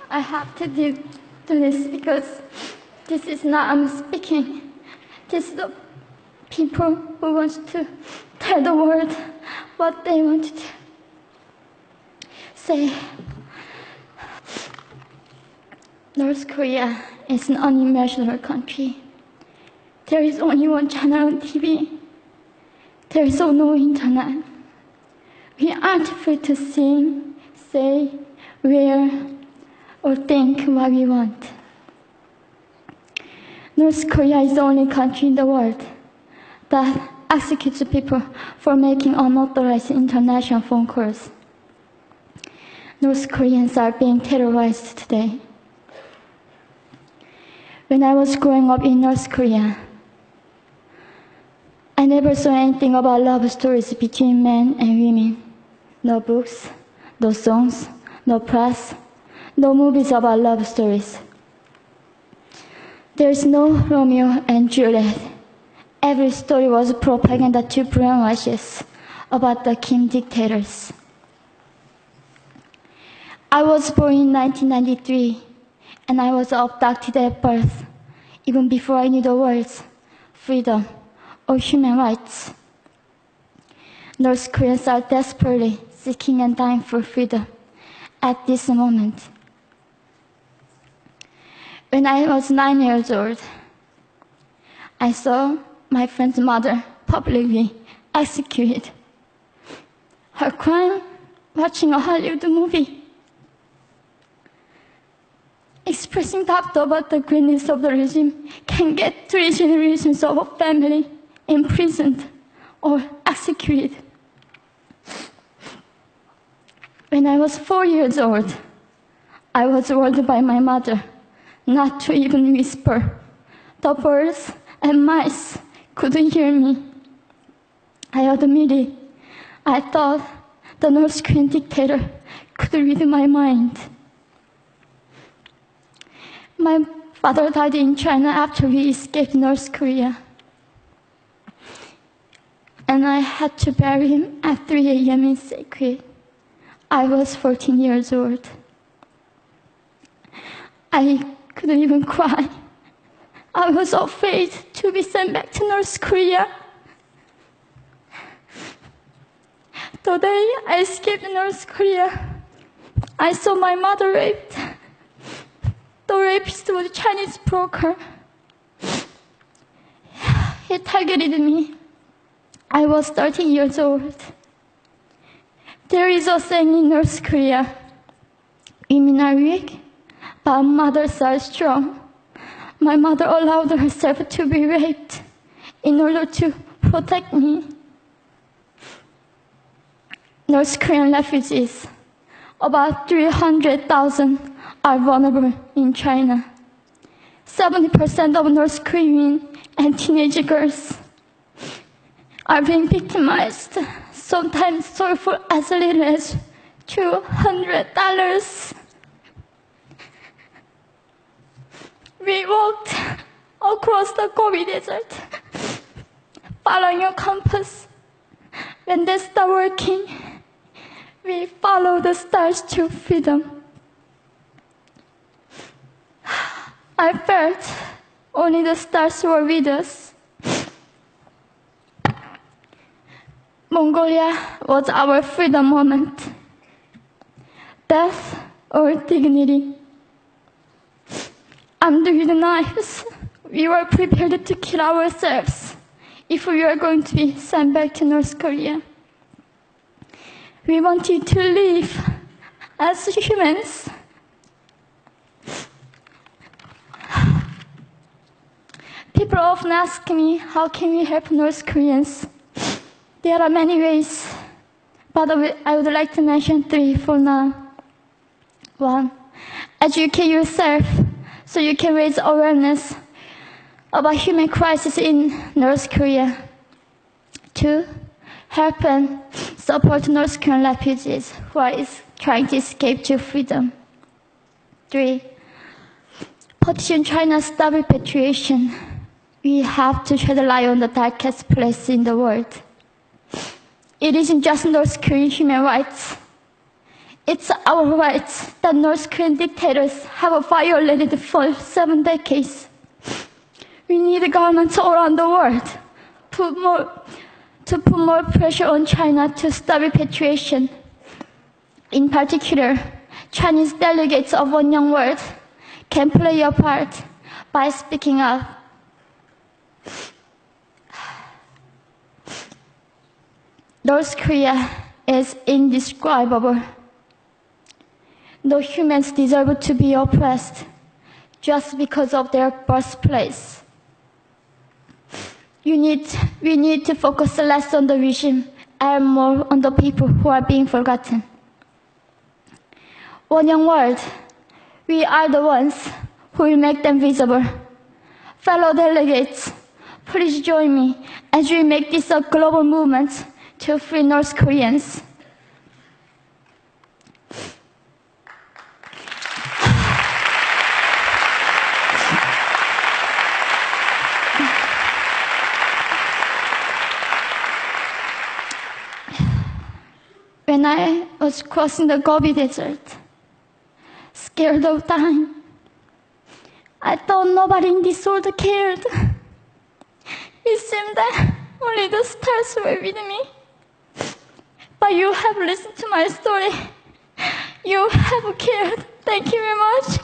I have to do this because this is not I'm speaking. This is the people who want to tell the world what they want to say. North Korea is an unimaginable country. There is only one channel on TV. There is no internet. We aren't free to sing, say, wear, or think what we want. North Korea is the only country in the world that executes people for making unauthorized international phone calls. North Koreans are being terrorized today. When I was growing up in North Korea, I never saw anything about love stories between men and women. No books, no songs, no press, no movies about love stories. There's no Romeo and Juliet. Every story was propaganda to brainwashes about the Kim dictators. I was born in 1993, and I was abducted at birth, even before I knew the words freedom or human rights. North Koreans are desperately seeking and dying for freedom at this moment. When I was 9 years old, I saw my friend's mother publicly executed. Her crime, watching a Hollywood movie, expressing doubt about the greatness of the regime can get 3 generations of a family imprisoned or executed. When I was 4 years old, I was warned by my mother not to even whisper. The birds and mice couldn't hear me. I admitted I thought the North Korean dictator could read my mind. My father died in China after we escaped North Korea, and I had to bury him at 3 a.m. in secret. I was 14 years old. I couldn't even cry. I was afraid to be sent back to North Korea. The day I escaped North Korea, I saw my mother raped. The rapist was a Chinese broker. He targeted me. I was 13 years old. There is a saying in North Korea, women are weak, but mothers are strong. My mother allowed herself to be raped in order to protect me. North Korean refugees, about 300,000, are vulnerable in China. 70% of North Korean and teenage girls are being victimized, sometimes sold for as little as $200. We walked across the Gobi Desert, following a compass. When they stopped working, we followed the stars to freedom. I felt only the stars were with us. Mongolia was our freedom moment. Death or dignity. Under the knives, we were prepared to kill ourselves if we were going to be sent back to North Korea. We wanted to live as humans. People often ask me, how can we help North Koreans? There are many ways, but I would like to mention 3 for now. 1, educate yourself so you can raise awareness about human crisis in North Korea. 2, help and support North Korean refugees who are trying to escape to freedom. 3, petition China's stop repatriation. We have to shed light on the darkest place in the world. It isn't just North Korean human rights. It's our rights that North Korean dictators have violated for 7 decades. We need governments all around the world to put more pressure on China to stop repatriation. In particular, Chinese delegates of One Young World can play a part by speaking up. North Korea is indescribable. No humans deserve to be oppressed just because of their birthplace. We need to focus less on the regime and more on the people who are being forgotten. One Young World, we are the ones who will make them visible. Fellow delegates, please join me as we make this a global movement to free North Koreans. When I was crossing the Gobi Desert, scared of dying, I thought nobody in this world cared. It seemed that only the stars were with me. But you have listened to my story. You have cared. Thank you very much.